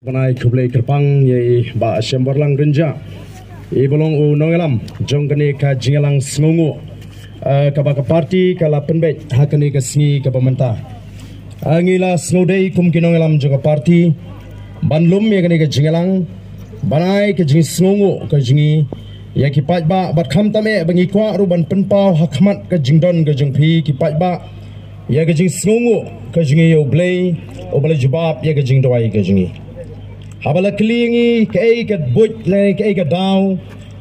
Panai kublai kerpang ye ba semborlang renja e bolong u nongelam jongkane ka jingalang sngongo ka ba ka parti kala penbet hakane ka sngi ka pementa angila snodei kum kinongelam joka parti banlum ye kane ka jingalang banai ka jing sngongo ka jingi ya ki pat ba bat kham tame bangi kwa ruban penpau hakmat ka jingdon ka jingpi ki pat ba ya ka jing sngongo ka jingi yo blay oblay jubab ya ka jing doi ka jingi habala kelingi kei kat buj le kei kat daw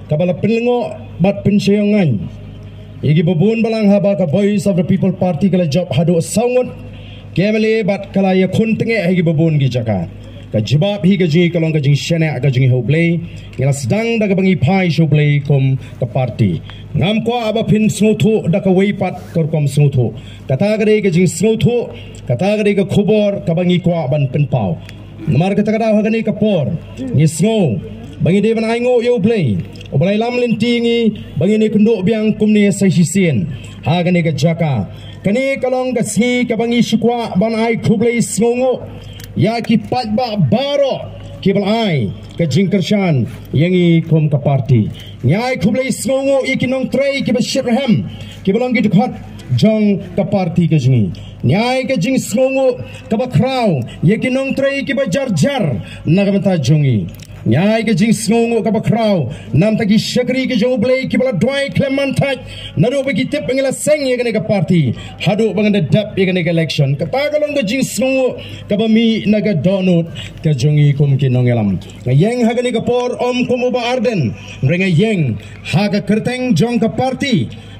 kabala penlengo bat pensyongan igi babun balang haba ka voice of the people party kala job hado sangot kemale bat kala ya khontenge igi babun gi jaka ka jibab hi ga jingi kalong ka jing shena ka jingi hoblay ngila sedang da ka bangi pai shoblay kom ka party ngam ko aba pin snotho da ka weipat kor kom snotho kata ga ka jing snotho kata ga ka khobor ka bangi ko ban penpau Namar kata kata hagani kapor ngisngo bangi de ban aingo yo play obalai lam lintingi bangi ne kundo biang kumni saisisen hagani ka jaka kani kalong ka si ka bangi shukwa ban ai khublai sngongo ya ki patba baro ki bal ai ka jingkershan yangi kom ka party nyai khublai sngongo ikinong trei ki bashirham ki balong ki dukhat jong ka party ka jingi nyai ka jing sngongo ka ba kraw ye ki nong trei ki ba jar jar nagamata jongi nyai ka jing sngongo ka ba kraw nam ta ki shakri ki jo blay ki bala dwai clementaj nado ba ki tip ngela seng ye ka party hado banganda dap ye ka election ka tagalong ka jing sngongo ka ba mi naga donut ka jongi kum ki nongelam ngayeng hagani ka por om kum ba Ardent renga yeng haga kerteng jong ka party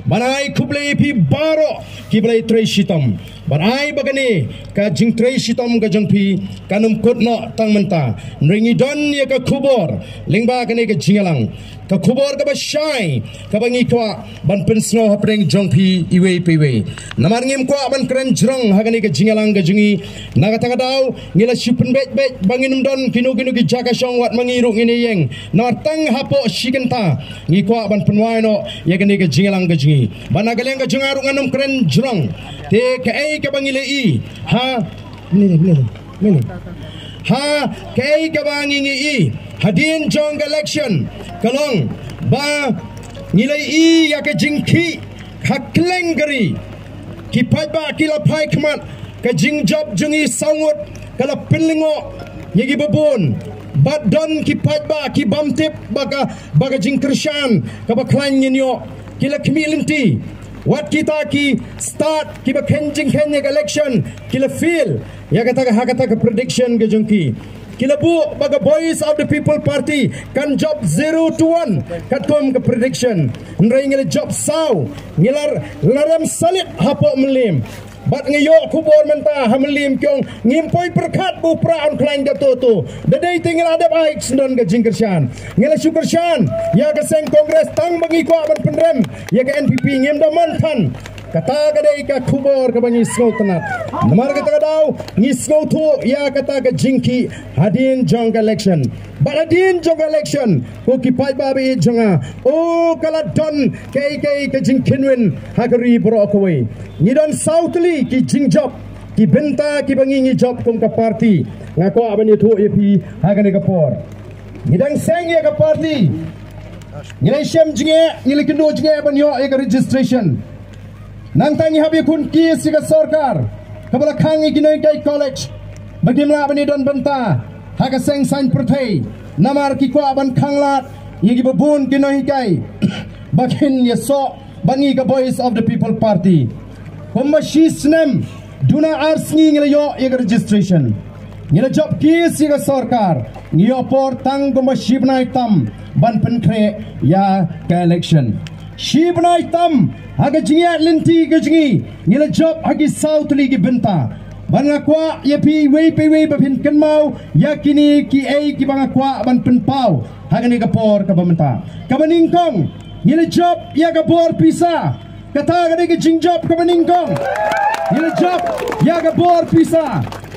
banai kublai pi baro kiblai trei shitam banai bagani ka jing trei shitam ka jangpi kanum kotno tang menta ringi don ye ka kubor lingba kani ka jingalang ka kubor ka ba shai ka bangi kwa ban pensno hapreng jangpi iwe piwe namar ngim kwa ban kren jrong hagani ka jingalang ka jingi nagatanga daw ngila shipen bet bet banginum don kinu ki jaga shong wat mangiru ngini yeng nartang hapo shikenta ngi kwa ban penwai no ye kani ka jingalang ka jingi banagaleng ka jungaru nganum kren jrong te ka ai ka bangile i ha mini ha ka ai ka bangingi i hadin jong election kalong ba ngilai i ya ka jingki haklengari ki paiba kila pai kmat ka jingjob jungi sangut kala pinlingo yegi babon badon ki paiba ki bamtip baga jingkershan ka baklan nyo kila kimilinti wat kita ki start ki ba kenjing kenyek election kila feel ya kata ka prediction ke jongki kila bu baga voice of the people party kan job 0 to 1 katom ke prediction nrai ngel job saw ngilar laram salit hapo melim bat ngayo kubor menta hamlim kyong ngim poi perkat bu pra on klein da toto da dai tinggal ada baik sendon ga jingkershan ngela syukurshan ya ga seng kongres tang bangi ko ban pendrem ya ga NPP ngim da mantan kata ga dai ka kubor ka bangi snow tanat namar ga ta daw ni snow to ya kata ga jingki hadin jong election but hadin jong election ko ki pai ba be jonga o kala don kai ka jingkinwin hagari bro ko we ni don southly ki jingjob ki benta ki bangi ni job kum ka party ngako abani thu epi hagane ka por ni dang seng ye ka party ni lai shem jinge ni le kindo jinge ban yo e ka registration nang tangi habi kun ki siga sarkar kabala khangi kinoi kai college bagimla abani don benta haga seng sign prothei namar ki ko aban khanglat yigi babun kinoi kai bakin ye so bangi ka voice of the people party Komma shisnem duna arsni ngila yo ega registration ngila job kis ega sarkar ngiyo por tang komma shibnai tam ban penkre ya ka election shibnai tam haga jingi linti ga jingi ngila job hagi south ligi benta banga kwa ye pi we bapin kenmau yakini ki ai ki banga kwa ban penpau haga ni ga por ka bamenta ka baningkong ngila job ya ga por Pisa kata ga ni jingjob ka baningkong ngila job ya ga por Pisa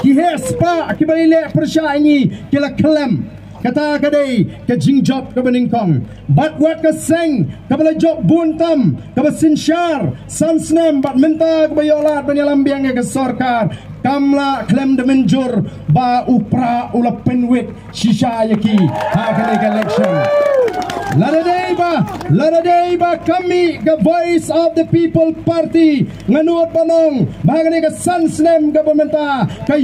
ki hespa ki balile persha ini kila klem kata ga dai ka jingjob ka baningkong bat wat ka seng ka bala job buntam ka basinshar sansnem bat menta ka bayolat banyalam biang ga sarkar kamla klem de menjur ba upra ula penwit shisha yaki hakane election. Lada day ba kami the voice of the people party nganuot panong bahagane ka sansnem governmenta ka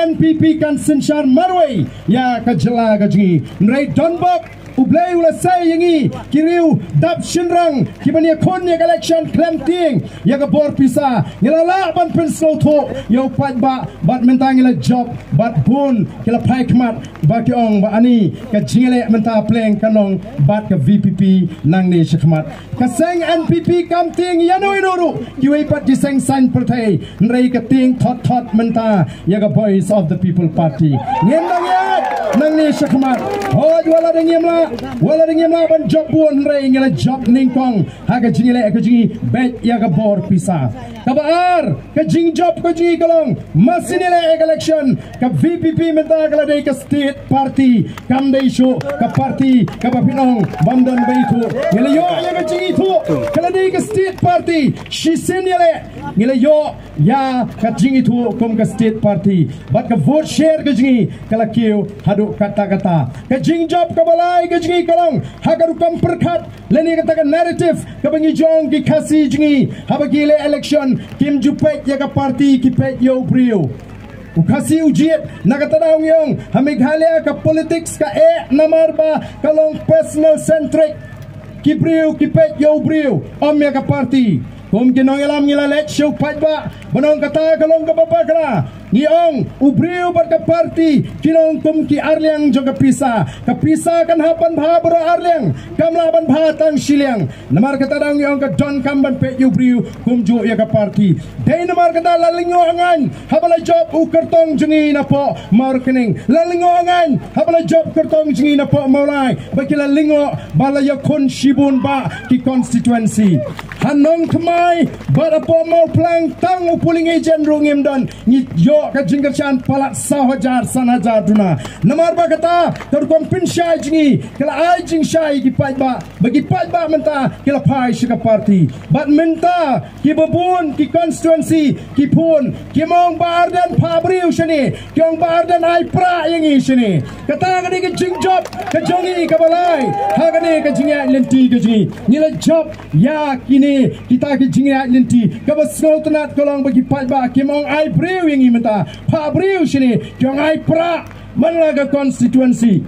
NPP kan senshar marway ya ka jela ka jingi nrai donbok ublay ula say yangi kiriu dap shinrang kibani kon ya election klem ting ya ka bor Pisa ngilala ban pensel to yo pat ba bat mentang ila job bat bun kila pai kmat ba kiong ba ani ka jingele menta pleng kanong bat ka VPP nang ni shakmat ka seng NPP kam ting yano inuru kiwe pat di seng san pertai nrei ka ting thot menta ya ka voice of the people party ngendang ya nang ni shakmat ho wala dengem la ban job bun nrei ngila job ningkong ha ka jingele ka jingi bet ya ka bor Pisa kabar ka jing job ka jingi kalong masinile election ka VPP menta kala dei ka state party kam dei show ka party ka pinong bandon baitu ngila yo ya ka jingi tu kala dei ka state party shisinile ngila yo ya ka jingi tu kom ka state party bat ka vote share ka jingi kala kiu hadu kata ka jing job ka balai ka jingi kalong hagaru kam perkhat leni kata ka narrative ka bangi jong ki khasi jingi habagile election kim jupet ya ka party ki pet yo brio ukasi ujiet nakatanaw yung hamighalya ka politics ka namar ba kalong personal centric ki brio ki pet yo brio om ya ka party kum kinong ilam ngila let show pat ba banong kata kalong ka babakra Niong ubriu bar ka party kinong kum ki arliang jongka ka Pisa kan hapan bha bro arliang kamlaban bha tang siliang namar kata dang yong ka don kamban pe ubriu kum jo ya ka party dei namar kata lalingo angan habala job u kertong jengi na po marketing lalingo angan habala job kertong jengi na po maulai bakila lingo bala ya kon shibun ba ki constituency hanong kemai bar po mau plang tang upuling agent rungim don ni yo ka jingkerchan palat sahajar sanajar duna namar ba kata terkom pinshai jingi kala ai jing shai ki pai ba bagi pai ba menta kala pai shika party bat menta ki babun ki constituency ki pun ki mong ba Ardent pabriu shani kyong ba Ardent ai pra yangi shani kata ka ni ka jing job ka jongi ka balai ha ka ni ka jingi lenti ka jingi nila job ya kini kita ki jingi lenti ka basnau tanat kolong bagi pai ba ki mong ai briu yangi pa briu sini kyong ai pra manlaga constituency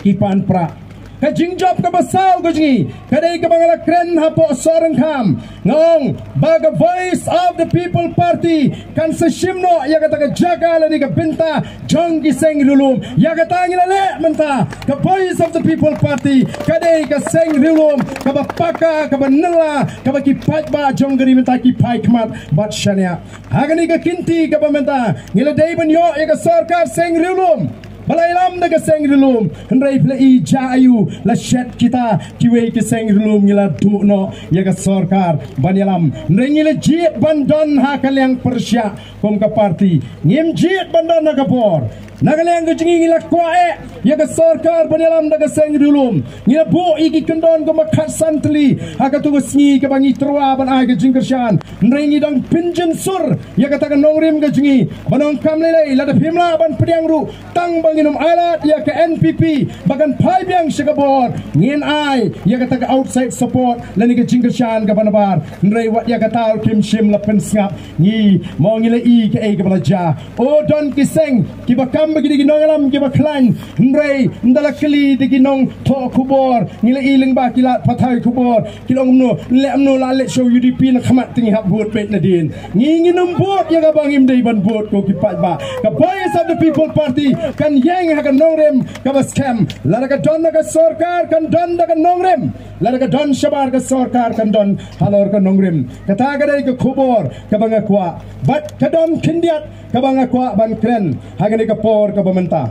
kipan pra ka jing job ka basau ka jingi kadai ka bangala kren hapo sorang kham ngong baga voice of the people party kan sa shimno ya kata ka jaga lani ka binta jongki seng lulum ya kata ngila le menta ka voice of the people party kadai ka seng lulum ka bapaka ka banela ka bakipat ba jonggari menta ki pai kmat bat shania hagani ka kinti ka bamenta ngila dai ban yo ya ka sarkar seng lulum balai lam daga seng rilum hendrai plei jayu la shet kita kiwe ke seng rilum ngila du no ya ka sarkar banyalam ngila jit bandon ha kalyang persya kom ka party ngim jit bandon na ka bor nagalang ka jingi ngila kwae ya ka sarkar banyalam daga seng rilum ngila bo iki kendon ko makat santli ha ka tu sngi ka bangi trwa ban ai ka jingkershan ndrai ngi dang pinjen sur ya ka ta ka nongrim ka jingi banong kamlelai la da phimla ban pediang ru tang inum alat ya ke NPP bagan pai biang sigabor ngin ai ya kata ke outside support lani ke jingkershan ka banabar nrei wat ya kata kim shim la pensngap ni mo ngile I ke e ke balaja o don kiseng ki bakam bagi di nongalam ki baklan nrei ndala kli di nong to kubor ngile iling ba kilat pathai kubor kilong no le amno la let show UDP na khamat tingi hab bot pet na din ngi nginum bot ya ka bangim dei ban bot ko ki pat ba ka voice of the people party kan yang hakan nongrem kabas scam lara ka don ka sarkar kan don ka nongrem lara ka don shabar ka sarkar kan don halor ka nongrem kata ka dai ka khubor ka banga kwa bat ka don kindiat ka banga kwa ban kren hagan ka por ka bamenta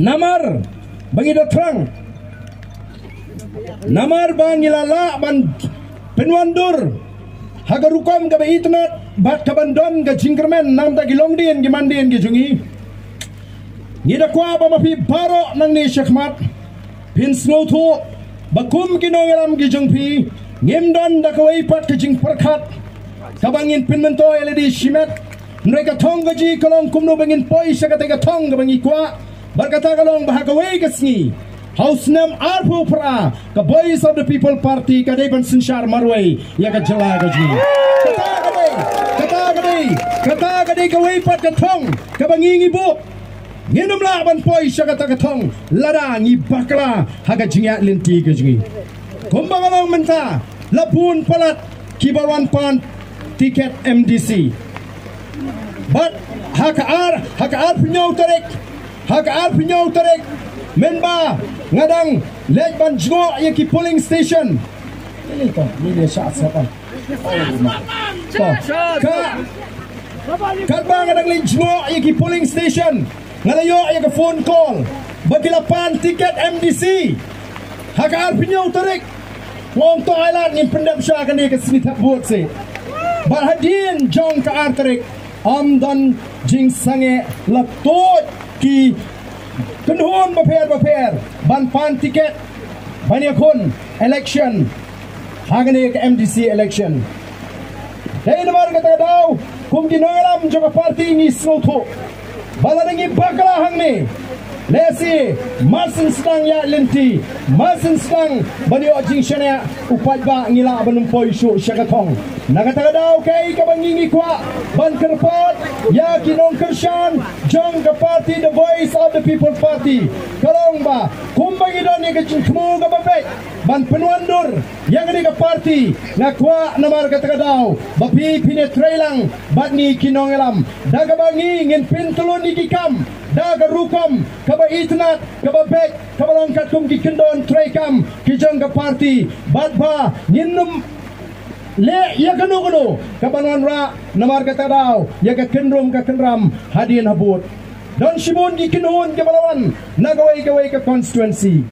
namar bangi do trang namar bangilala ban penwandur hagarukom ka ba itnat bat ka bandon ka jingkermen nam ta gilongdien gimandien gi jungi Nida kwa ba mapi baro nang ni shakmat pin snow to bakum kinongalam gijong pi ngimdon da kawai pat kijing perkhat kabangin pin mento eledi shimet Mereka tong gaji kalong kumno bangin poi syakatega tong bangi kwa. Berkata kalong bahagawai kesni. House nam arpu pra ka Voice of the People Party ka deban sinshar marway ya ka jala gaji. Kata gadai kawai pat ka tong ka bangi ibu. Nginum laban poi syakatega tong ladang i bakla haga jingya linti gaji. Kumbang along menta lapun palat kibawan pan tiket MDC. But hakaar pinyau tarik menba ngadang lekban jgo yaki polling station. Ini dia syarat siapa? Kadang ngadang lek jgo yaki polling station ngalayo yaki phone call bagilapan tiket MDC. Hakaar pinyau tarik wong to island ni pendap sya kan dia kesini tak buat se. Barhadin jongka tarik amdan jing sange laptot ki kenhun baper ban pan tiket banyakun election hagane ke MDC election dai namar kata daw kum di nolam joka parti ni snotho balarangi bakala hangne lesi masin sedang ya lenti masin sedang banyo jing shania upat ba ngila banumpoi syu syakatong nakata daw kay kabangingi kwa ban kerpat ya kinongkhein jongka party the Voice of the People Party kalong ba kumbangi don ni kecing kemu ka babek ban penuandur yang ni ka party ngakwa namar kata daw bapi pinetrelang bat ni kinongelam daga bangi ngin pintulun ni kikam daga rukom kaba itnat kaba bek kaba longkat kum ki kendon trekam ki jongka party badba ninum le ya kanu kabanon ra namar kata daw ya ka kendrom ka kendram hadin habut don shibun ki kinhun ke balawan nagawai ka constituency